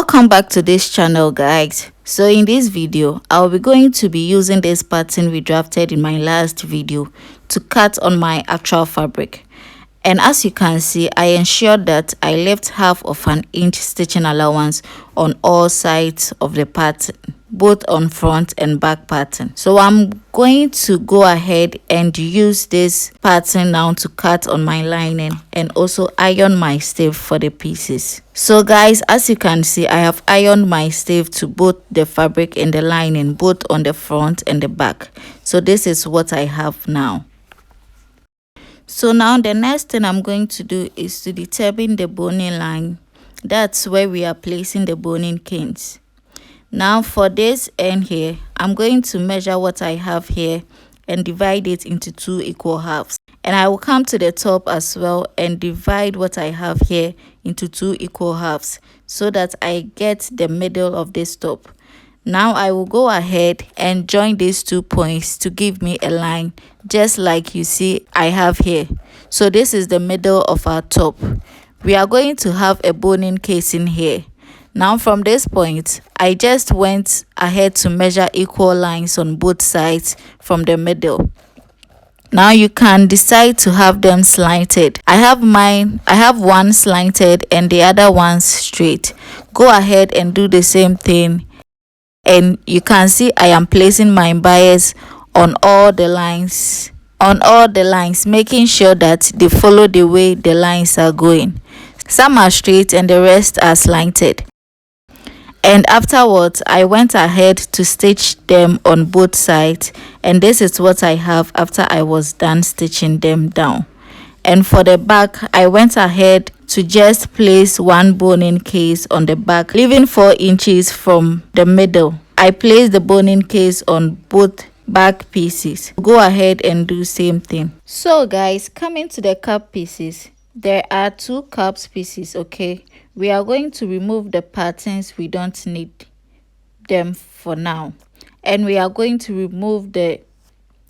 Welcome back to this channel, guys. So in this video I'll be going to be using this pattern we drafted in my last video to cut on my actual fabric. And as you can see, I ensured that I left half of an inch stitching allowance on all sides of the pattern, both on front and back pattern. So I'm going to go ahead and use this pattern now to cut on my lining and also iron my stave for the pieces. So guys, as you can see, I have ironed my stave to both the fabric and the lining, both on the front and the back. So this is what I have now. So now the next thing I'm going to do is to determine the boning line. That's where we are placing the boning canes. Now for this end here, I'm going to measure what I have here and divide it into 2 equal halves. And I will come to the top as well and divide what I have here into 2 equal halves so that I get the middle of this top. Now I will go ahead and join these 2 points to give me a line just like you see I have here. So this is the middle of our top. We are going to have a boning casing here. Now from this point, I just went ahead to measure equal lines on both sides from the middle. Now you can decide to have them slanted. I have one slanted and the other one straight. Go ahead and do the same thing. And you can see I am placing my bias on all the lines, making sure that they follow the way the lines are going. Some are straight and the rest are slanted. And afterwards, I went ahead to stitch them on both sides, and this is what I have after I was done stitching them down. And for the back, I went ahead to just place one boning case on the back, leaving 4 inches from the middle. I placed the boning case on both back pieces. Go ahead and do same thing. So guys, coming to the cap pieces, there are 2 caps pieces. Okay, we are going to remove the patterns. We don't need them for now, and we are going to remove the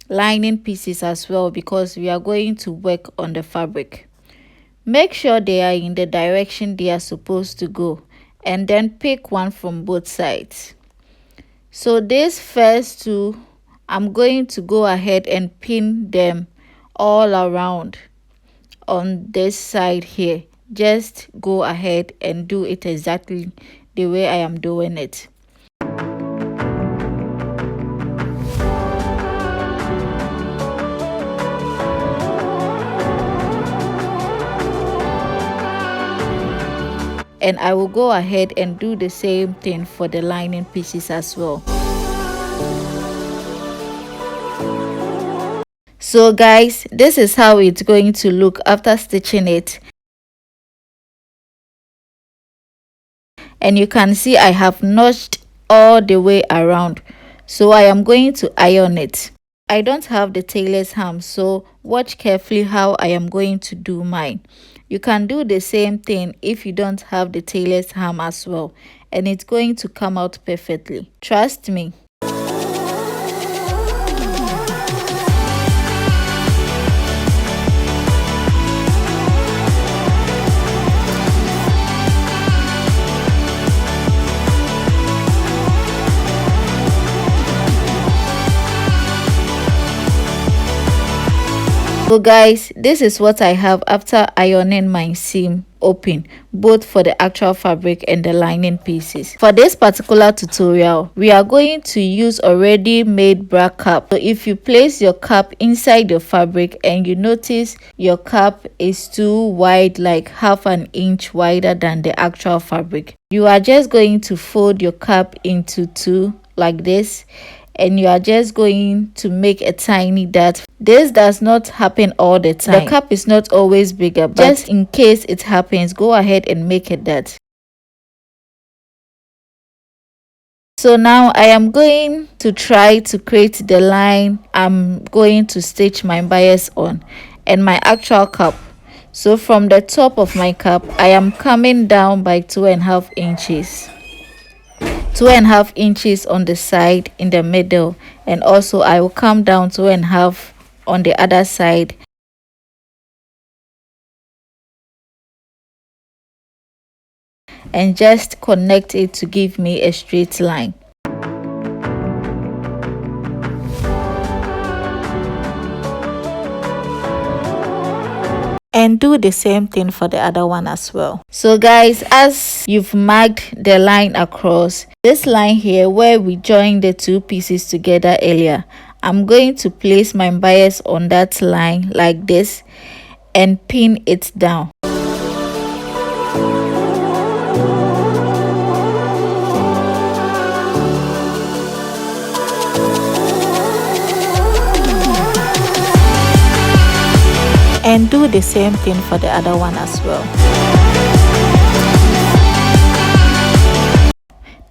lining pieces as well because we are going to work on the fabric. Make sure they are in the direction they are supposed to go, and then pick one from both sides. So these first 2, I'm going to go ahead and pin them all around on this side here. Just go ahead and do it exactly the way I am doing it. And I will go ahead and do the same thing for the lining pieces as well. So guys, this is how it's going to look after stitching it. And you can see I have notched all the way around. So I am going to iron it. I don't have the tailor's ham, so watch carefully how I am going to do mine. You can do the same thing if you don't have the tailor's ham as well, and it's going to come out perfectly. Trust me. So guys, this is what I have after ironing my seam open, both for the actual fabric and the lining pieces. For this particular tutorial, we are going to use already made bra cap. So if you place your cap inside the fabric and you notice your cap is too wide, like half an inch wider than the actual fabric, you are just going to fold your cap into 2 like this, and you are just going to make a tiny dart. This does not happen all the time. The cap is not always bigger, but just in case it happens, go ahead and make a dart. So now I am going to try to create the line I'm going to stitch my bias on and my actual cap. So from the top of my cap, I am coming down by 2.5 inches. 2.5 inches on the side in the middle, and also I will come down 2.5 on the other side. and just connect it to give me a straight line. And do the same thing for the other one as well. So guys, as you've marked the line across, this line here where we joined the two pieces together earlier, I'm going to place my bias on that line like this and pin it down. And do the same thing for the other one as well.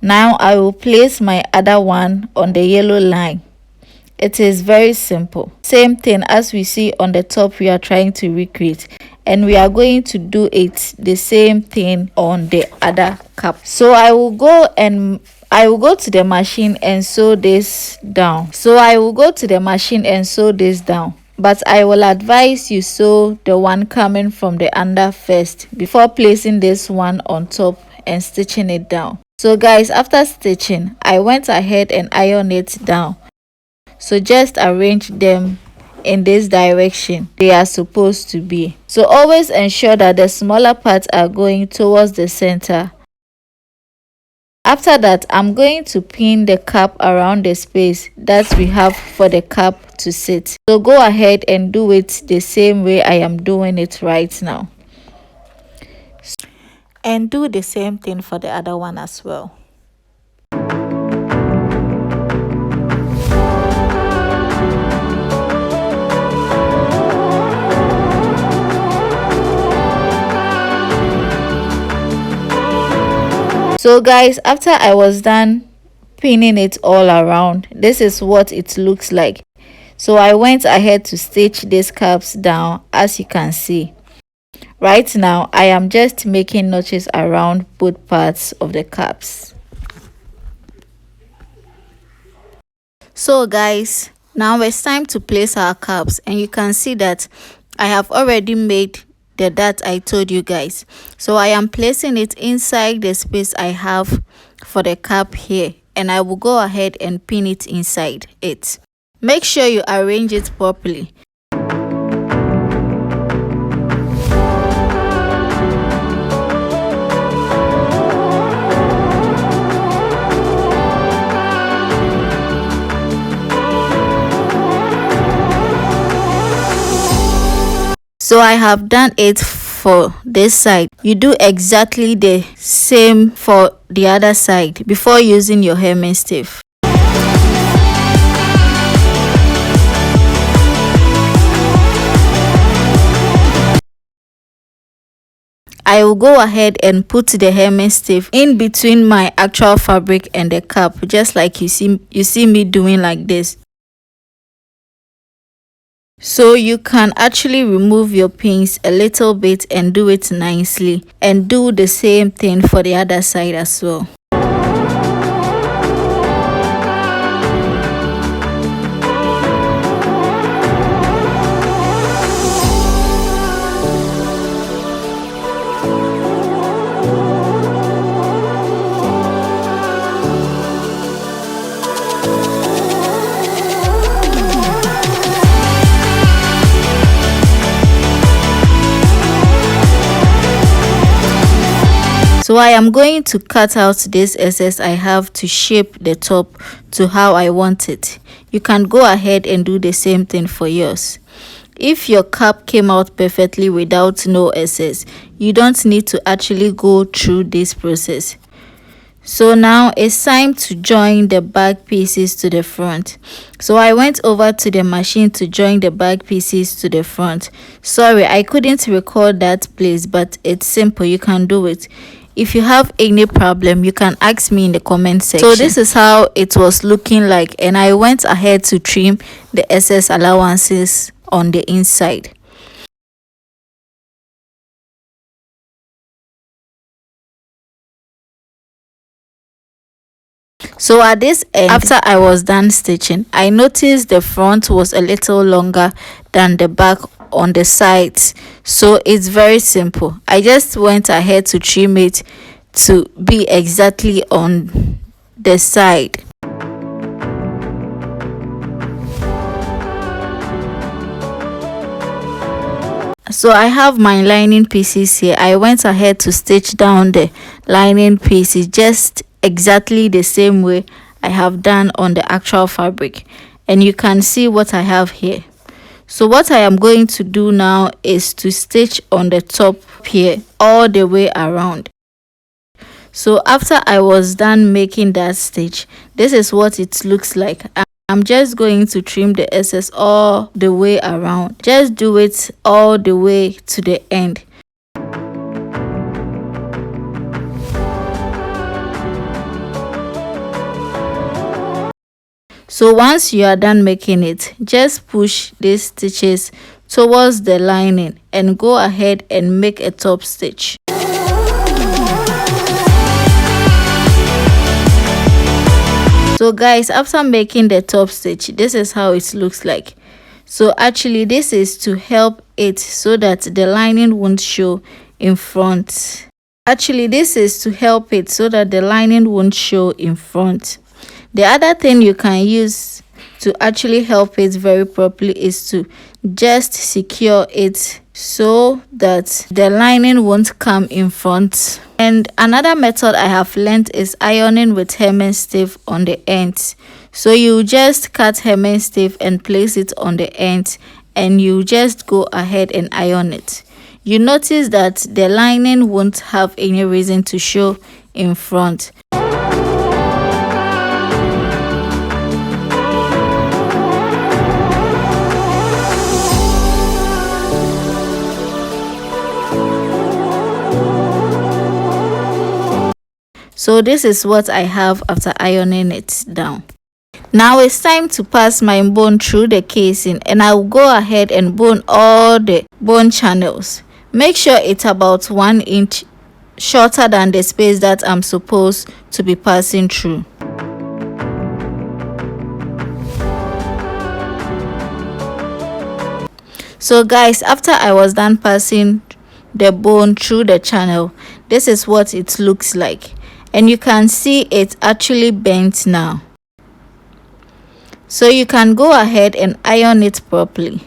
Now I will place my other one on the yellow line. It is very simple. Same thing as we see on the top we are trying to recreate, and we are going to do it the same thing on the other cap. So I will go to the machine and sew this down. But I will advise you sew the one coming from the under first before placing this one on top and stitching it down. So guys, after stitching, I went ahead and ironed it down. So just arrange them in this direction they are supposed to be. So always ensure that the smaller parts are going towards the center. After that, I'm going to pin the cap around the space that we have for the cap to sit. So go ahead and do it the same way I am doing it right now. And do the same thing for the other one as well. So guys, after I was done pinning it all around, this is what it looks like. So I went ahead to stitch these caps down, as you can see. Right now I am just making notches around both parts of the caps. So guys, now it's time to place our caps, and you can see that I have already made the dart I told you guys. So I am placing it inside the space I have for the cap here, and I will go ahead and pin it inside it. Make sure you arrange it properly. So I have done it for this side. You do exactly the same for the other side before using your hemming stiff. I will go ahead and put the hemming stiff in between my actual fabric and the cap, just like you see me doing like this. So you can actually remove your pins a little bit and do it nicely, and do the same thing for the other side as well. So I am going to cut out this excess I have to shape the top to how I want it. You can go ahead and do the same thing for yours. If your cap came out perfectly without no excess, you don't need to actually go through this process. So now it's time to join the back pieces to the front. So I went over to the machine to join the back pieces to the front. Sorry, I couldn't record that place, but it's simple. You can do it. If you have any problem, you can ask me in the comment section. So this is how it was looking like, and I went ahead to trim the excess allowances on the inside. So at this end, after I was done stitching, I noticed the front was a little longer than the back on the sides. So it's very simple. I just went ahead to trim it to be exactly on the side. So I have my lining pieces here. I went ahead to stitch down the lining pieces just exactly the same way I have done on the actual fabric, and you can see what I have here. So what I am going to do now is to stitch on the top here all the way around. So after I was done making that stitch, this is what it looks like. I'm just going to trim the excess all the way around. Just do it all the way to the end. So once you are done making it, just push these stitches towards the lining and go ahead and make a top stitch. So guys, after making the top stitch, this is how it looks like. So actually this is to help it so that the lining won't show in front. The other thing you can use to actually help it very properly is to just secure it so that the lining won't come in front. And another method I have learned is ironing with hemming stiff on the ends. So you just cut hemming stiff and place it on the ends, and you just go ahead and iron it. You notice that the lining won't have any reason to show in front. So this is what I have after ironing it down. Now it's time to pass my bone through the casing, and I will go ahead and bone all the bone channels. Make sure it's about 1 inch shorter than the space that I'm supposed to be passing through. So guys, after I was done passing the bone through the channel, this is what it looks like. And you can see it's actually bent now. So you can go ahead and iron it properly.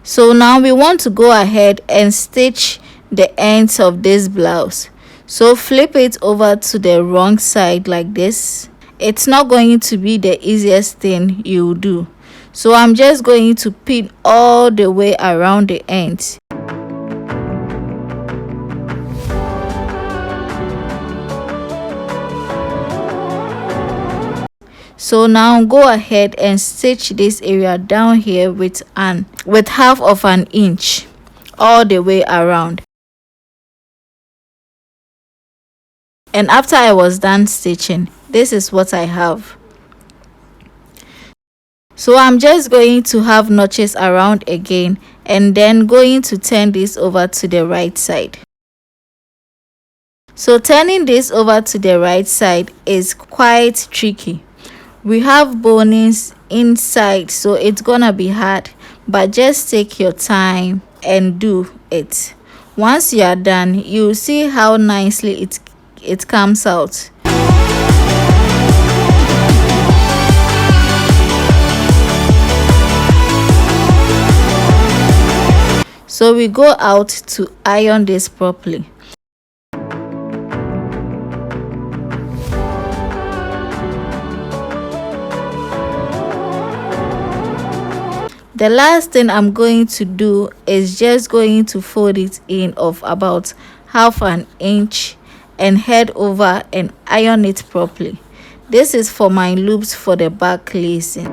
So now we want to go ahead and stitch the ends of this blouse. So flip it over to the wrong side like this. It's not going to be the easiest thing you do. So I'm just going to pin all the way around the ends. So now go ahead and stitch this area down here with half of an inch all the way around. And after I was done stitching, this is what I have. So I'm just going to have notches around again, and then going to turn this over to the right side. So turning this over to the right side is quite tricky. We have bonings inside, so it's gonna be hard, but just take your time and do it. Once you are done, you'll see how nicely it comes out. So we go out to iron this properly. The last thing I'm going to do is just going to fold it in of about half an inch and head over and iron it properly. This is for my loops for the back lacing.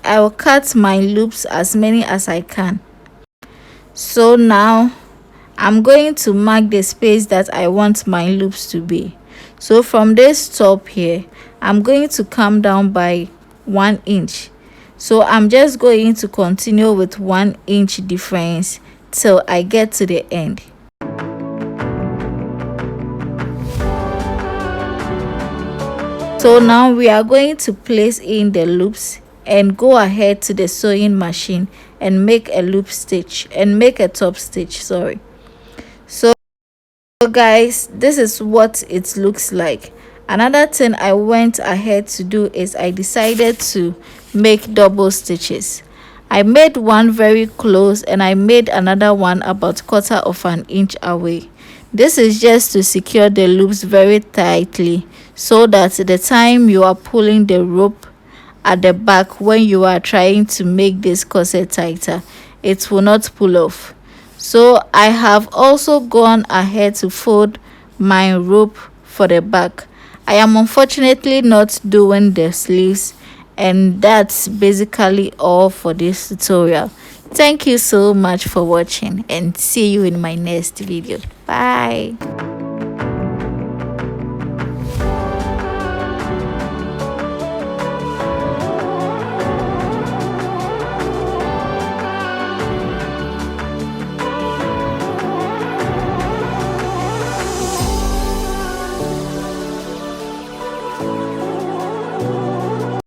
I will cut my loops as many as I can. So now I'm going to mark the space that I want my loops to be. So from this top here, I'm going to come down by 1 inch. So I'm just going to continue with 1 inch difference till I get to the end. So now we are going to place in the loops and go ahead to the sewing machine and make a loop stitch and make a top stitch, sorry. So guys, this is what it looks like. Another thing I went ahead to do is I decided to make double stitches. I made one very close and I made another one about 1/4 inch away. This is just to secure the loops very tightly so that the time you are pulling the rope at the back when you are trying to make this corset tighter, it will not pull off. So I have also gone ahead to fold my rope for the back. I am unfortunately not doing the sleeves, and that's basically all for this tutorial. Thank you so much for watching and see you in my next video. Bye.